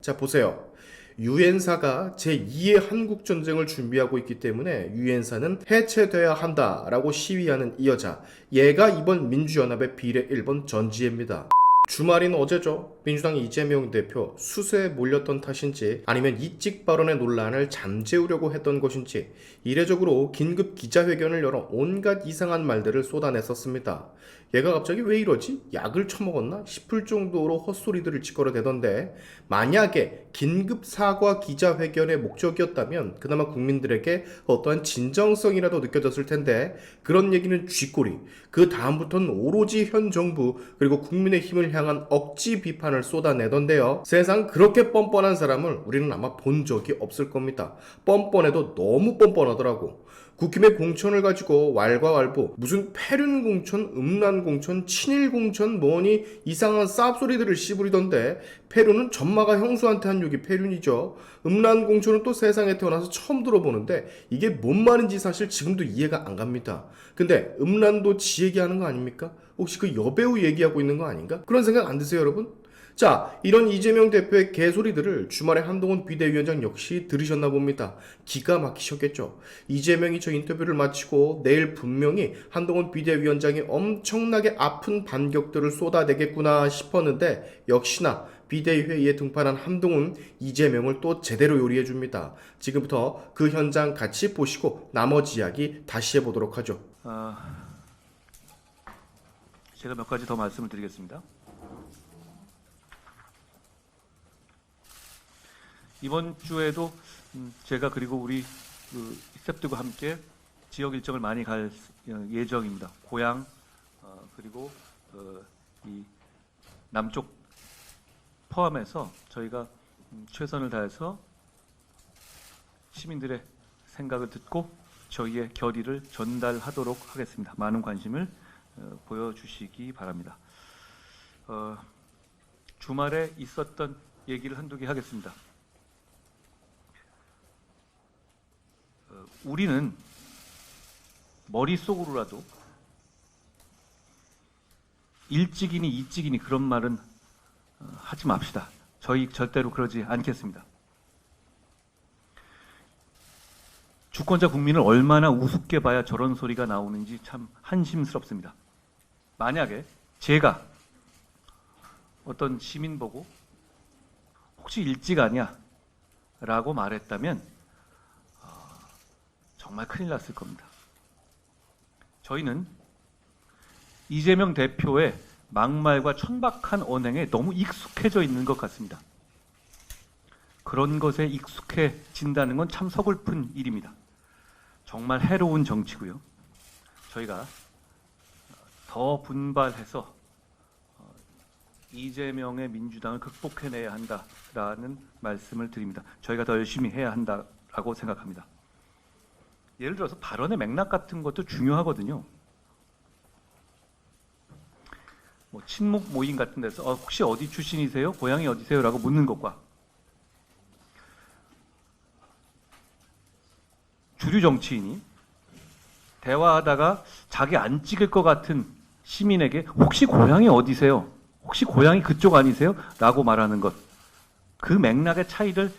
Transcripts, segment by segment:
자, 보세요. 유엔사가 제2의 한국전쟁을 준비하고 있기 때문에 유엔사는 해체돼야 한다라고 시위하는 이 여자. 얘가 이번 민주연합의 비례 1번 전지혜입니다. 주말인 어제죠. 민주당 이재명 대표 수세에 몰렸던 탓인지 아니면 이직 발언의 논란을 잠재우려고 했던 것인지 이례적으로 긴급 기자회견을 열어 온갖 이상한 말들을 쏟아냈었습니다. 얘가 갑자기 왜 이러지? 약을 처먹었나? 싶을 정도로 헛소리들을 찌꺼려대던데, 만약에 긴급 사과 기자회견의 목적이었다면 그나마 국민들에게 어떠한 진정성이라도 느껴졌을 텐데, 그런 얘기는 쥐꼬리. 그 다음부터는 오로지 현 정부 그리고 국민의힘을 향한 억지 비판을 쏟아내던데요. 세상 그렇게 뻔뻔한 사람을 우리는 아마 본 적이 없을 겁니다. 뻔뻔해도 너무 뻔뻔하더라고. 국힘의 공천을 가지고 왈가왈부 무슨 패륜공천, 음란공천, 친일공천 뭐니 이상한 쌉소리들을 씨부리던데, 패륜은 전마가 형수한테 한 욕이 패륜이죠. 음란공천은 또 세상에 태어나서 처음 들어보는데 이게 뭔 말인지 사실 지금도 이해가 안 갑니다. 근데 음란도 지 얘기하는 거 아닙니까? 혹시 그 여배우 얘기하고 있는 거 아닌가? 그런 생각 안 드세요, 여러분? 자, 이런 이재명 대표의 개소리들을 주말에 한동훈 비대위원장 역시 들으셨나 봅니다. 기가 막히셨겠죠. 이재명이 저 인터뷰를 마치고 내일 분명히 한동훈 비대위원장이 엄청나게 아픈 반격들을 쏟아내겠구나 싶었는데, 역시나 비대위 회의에 등판한 한동훈, 이재명을 또 제대로 요리해줍니다. 지금부터 그 현장 같이 보시고 나머지 이야기 다시 해보도록 하죠. 제가 몇 가지 더 말씀을 드리겠습니다. 이번 주에도 제가 그리고 우리 스태프들과 함께 지역 일정을 많이 갈 예정입니다. 고향 그리고 이 남쪽 포함해서 저희가 최선을 다해서 시민들의 생각을 듣고 저희의 결의를 전달하도록 하겠습니다. 많은 관심을 보여주시기 바랍니다. 주말에 있었던 얘기를 한두 개 하겠습니다. 우리는 머릿속으로라도 일찍이니 이찍이니 그런 말은 하지 맙시다. 저희 절대로 그러지 않겠습니다. 주권자 국민을 얼마나 우습게 봐야 저런 소리가 나오는지 참 한심스럽습니다. 만약에 제가 어떤 시민 보고 혹시 일찍 아니야? 라고 말했다면 정말 큰일 났을 겁니다. 저희는 이재명 대표의 막말과 천박한 언행에 너무 익숙해져 있는 것 같습니다. 그런 것에 익숙해진다는 건 참 서글픈 일입니다. 정말 해로운 정치고요. 저희가 더 분발해서 이재명의 민주당을 극복해내야 한다라는 말씀을 드립니다. 저희가 더 열심히 해야 한다라고 생각합니다. 예를 들어서 발언의 맥락 같은 것도 중요하거든요. 뭐 친목 모임 같은 데서 혹시 어디 출신이세요? 고향이 어디세요? 라고 묻는 것과 주류 정치인이 대화하다가 자기 안 찍을 것 같은 시민에게 혹시 고향이 어디세요? 혹시 고향이 그쪽 아니세요? 라고 말하는 것. 그 맥락의 차이는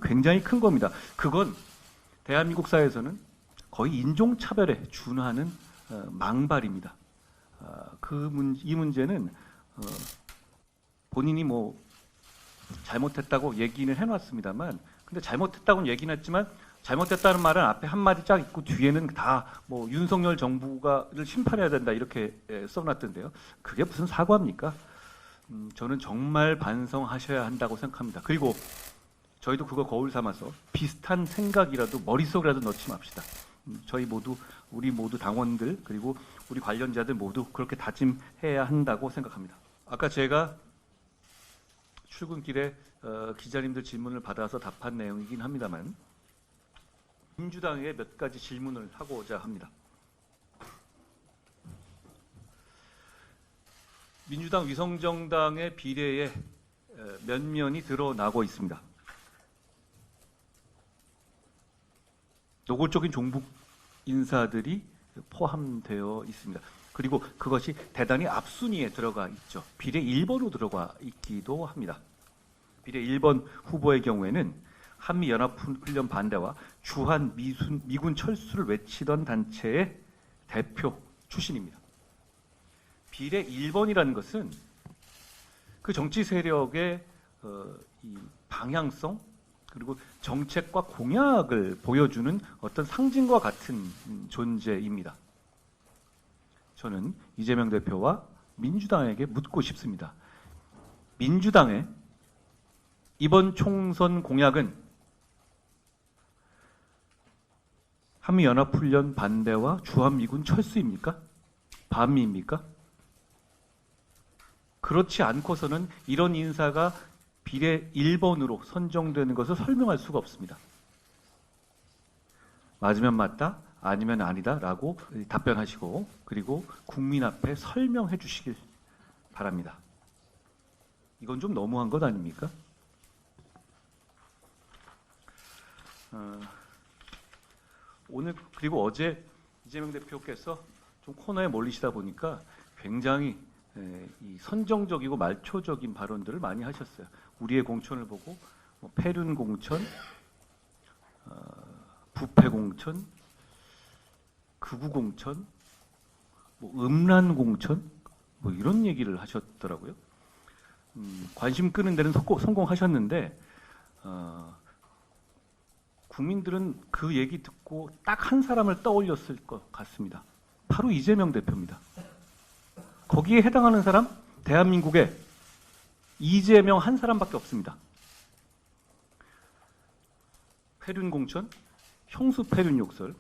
굉장히 큰 겁니다. 그건 대한민국 사회에서는 거의 인종차별에 준하는 망발입니다. 이 문제는 본인이 뭐 잘못했다고 얘기는 해놨습니다만, 근데 잘못했다고는 얘기는 했지만 잘못했다는 말은 앞에 한 마디 쫙 있고 뒤에는 다 뭐 윤석열 정부가를 심판해야 된다 이렇게 써놨던데요. 그게 무슨 사과입니까? 저는 정말 반성하셔야 한다고 생각합니다. 그리고 저희도 그거 거울 삼아서 비슷한 생각이라도 머릿속이라도 넣지 맙시다. 우리 모두 당원들 그리고 우리 관련자들 모두 그렇게 다짐해야 한다고 생각합니다. 아까 제가 출근길에 기자님들 질문을 받아서 답한 내용이긴 합니다만, 민주당에 몇 가지 질문을 하고자 합니다. 민주당 위성정당의 비례에 면면이 드러나고 있습니다. 노골적인 종북 인사들이 포함되어 있습니다. 그리고 그것이 대단히 앞순위에 들어가 있죠. 비례 1번으로 들어가 있기도 합니다. 비례 1번 후보의 경우에는 한미연합훈련 반대와 주한 미군 철수를 외치던 단체의 대표 출신입니다. 비례 1번이라는 것은 그 정치 세력의 이 방향성 그리고 정책과 공약을 보여주는 어떤 상징과 같은 존재입니다. 저는 이재명 대표와 민주당에게 묻고 싶습니다. 민주당의 이번 총선 공약은 한미연합훈련 반대와 주한미군 철수입니까? 반미입니까? 그렇지 않고서는 이런 인사가 비례 1번으로 선정되는 것을 설명할 수가 없습니다. 맞으면 맞다, 아니면 아니다 라고 답변하시고 그리고 국민 앞에 설명해 주시길 바랍니다. 이건 좀 너무한 것 아닙니까? 오늘 그리고 어제 이재명 대표께서 좀 코너에 몰리시다 보니까 굉장히 이 선정적이고 말초적인 발언들을 많이 하셨어요. 우리의 공천을 보고 뭐 패륜 공천, 부패 공천, 극우 공천, 뭐 음란 공천, 뭐 이런 얘기를 하셨더라고요. 관심 끄는 데는 성공하셨는데 국민들은 그 얘기 듣고 딱 한 사람을 떠올렸을 것 같습니다. 바로 이재명 대표입니다. 거기에 해당하는 사람 대한민국에 이재명 한 사람밖에 없습니다. 패륜 공천, 형수 패륜 욕설,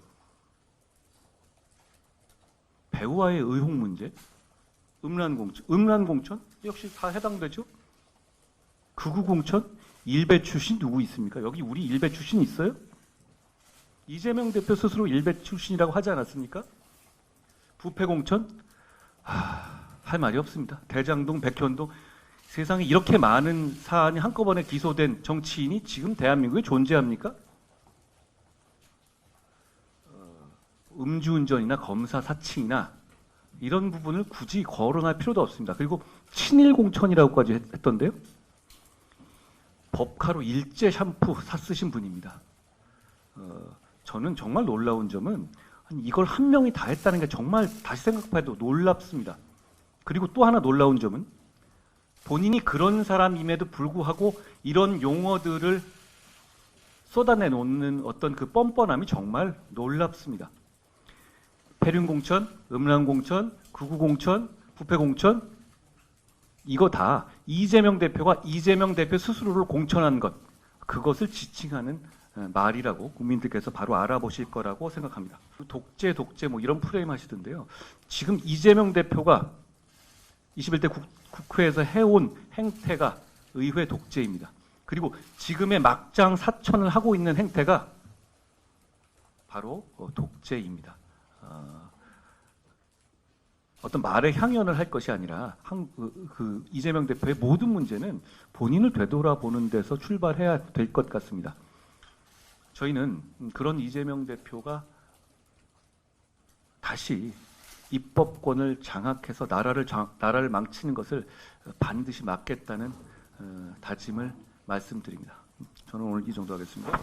배우와의 의혹 문제, 음란 공천 역시 다 해당되죠. 극우 공천, 일베 출신 누구 있습니까? 여기 우리 일베 출신 있어요? 이재명 대표 스스로 일베 출신이라고 하지 않았습니까? 부패 공천, 할 말이 없습니다. 대장동, 백현동, 세상에 이렇게 많은 사안이 한꺼번에 기소된 정치인이 지금 대한민국에 존재합니까? 음주운전이나 검사 사칭이나 이런 부분을 굳이 거론할 필요도 없습니다. 그리고 친일 공천이라고까지 했던데요. 법카로 일제 샴푸 쓰신 분입니다. 저는 정말 놀라운 점은 이걸 한 명이 다 했다는 게 정말 다시 생각해도 놀랍습니다. 그리고 또 하나 놀라운 점은 본인이 그런 사람임에도 불구하고 이런 용어들을 쏟아내놓는 어떤 그 뻔뻔함이 정말 놀랍습니다. 패륜 공천, 음란 공천, 극우 공천, 부패 공천 이거 다 이재명 대표가 이재명 대표 스스로를 공천한 것 그것을 지칭하는 말이라고 국민들께서 바로 알아보실 거라고 생각합니다. 독재 뭐 이런 프레임 하시던데요. 지금 이재명 대표가 21대 국회에서 해온 행태가 의회 독재입니다. 그리고 지금의 막장 사천을 하고 있는 행태가 바로 독재입니다. 어떤 말에 향연을 할 것이 아니라 이재명 대표의 모든 문제는 본인을 되돌아보는 데서 출발해야 될 것 같습니다. 저희는 그런 이재명 대표가 다시 입법권을 장악해서 나라를 망치는 것을 반드시 막겠다는 다짐을 말씀드립니다. 저는 오늘 이 정도 하겠습니다.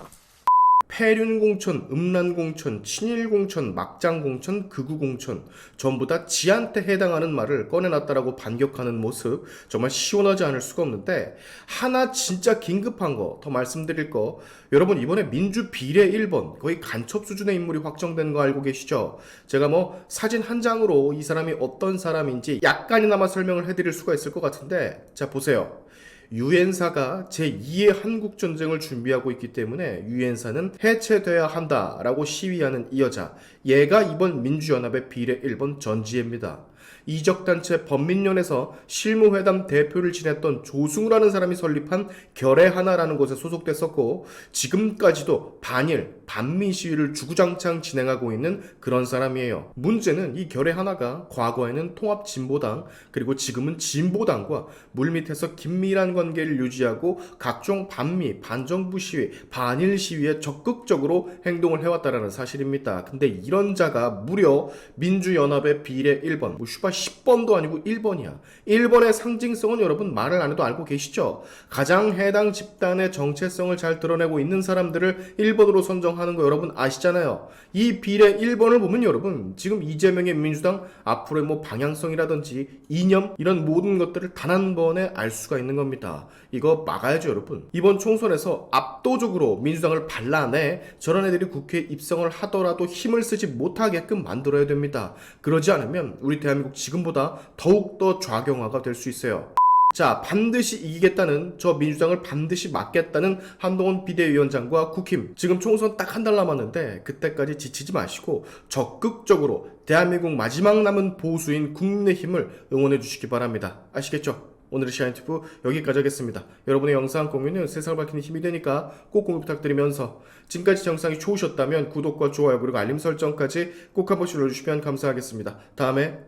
패륜 공천, 음란 공천, 친일 공천, 막장 공천, 극우 공천 전부 다 지한테 해당하는 말을 꺼내놨다라고 반격하는 모습 정말 시원하지 않을 수가 없는데 하나 진짜 긴급한 거 더 말씀드릴 거 여러분 이번에 민주 비례 1번 거의 간첩 수준의 인물이 확정된 거 알고 계시죠? 제가 뭐 사진 한 장으로 이 사람이 어떤 사람인지 약간이나마 설명을 해드릴 수가 있을 것 같은데 자 보세요. 유엔사가 제2의 한국전쟁을 준비하고 있기 때문에 유엔사는 해체돼야 한다라고 시위하는 이 여자 얘가 이번 민주연합의 비례 1번 전지혜입니다. 이적단체 범민련에서 실무회담 대표를 지냈던 조승우라는 사람이 설립한 결의하나라는 곳에 소속됐었고 지금까지도 반일, 반미 시위를 주구장창 진행하고 있는 그런 사람이에요. 문제는 이 결의하나가 과거에는 통합진보당 그리고 지금은 진보당과 물밑에서 긴밀한 관계를 유지하고 각종 반미, 반정부 시위, 반일 시위에 적극적으로 행동을 해왔다는 사실입니다. 근데 이런 자가 무려 민주연합의 비례 1번 슈퍼 10번도 아니고 1번이야. 1번의 상징성은 여러분 말을 안 해도 알고 계시죠? 가장 해당 집단의 정체성을 잘 드러내고 있는 사람들을 1번으로 선정하는 거 여러분 아시잖아요. 이 비례 1번을 보면 여러분 지금 이재명의 민주당 앞으로의 뭐 방향성이라든지 이념 이런 모든 것들을 단 한 번에 알 수가 있는 겁니다. 이거 막아야죠 여러분. 이번 총선에서 압도적으로 민주당을 발라내 저런 애들이 국회에 입성을 하더라도 힘을 쓰지 못하게끔 만들어야 됩니다. 그러지 않으면 우리 대한민국 지금보다 더욱더 좌경화가 될 수 있어요. 자, 반드시 이기겠다는 저 민주당을 반드시 막겠다는 한동훈 비대위원장과 국힘 지금 총선 딱 한 달 남았는데 그때까지 지치지 마시고 적극적으로 대한민국 마지막 남은 보수인 국민의힘을 응원해 주시기 바랍니다. 아시겠죠? 오늘의 시간튜브 여기까지 하겠습니다. 여러분의 영상 공유는 세상을 밝히는 힘이 되니까 꼭 공유 부탁드리면서 지금까지 영상이 좋으셨다면 구독과 좋아요 그리고 알림 설정까지 꼭 한 번씩 눌러주시면 감사하겠습니다. 다음에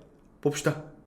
봅시다.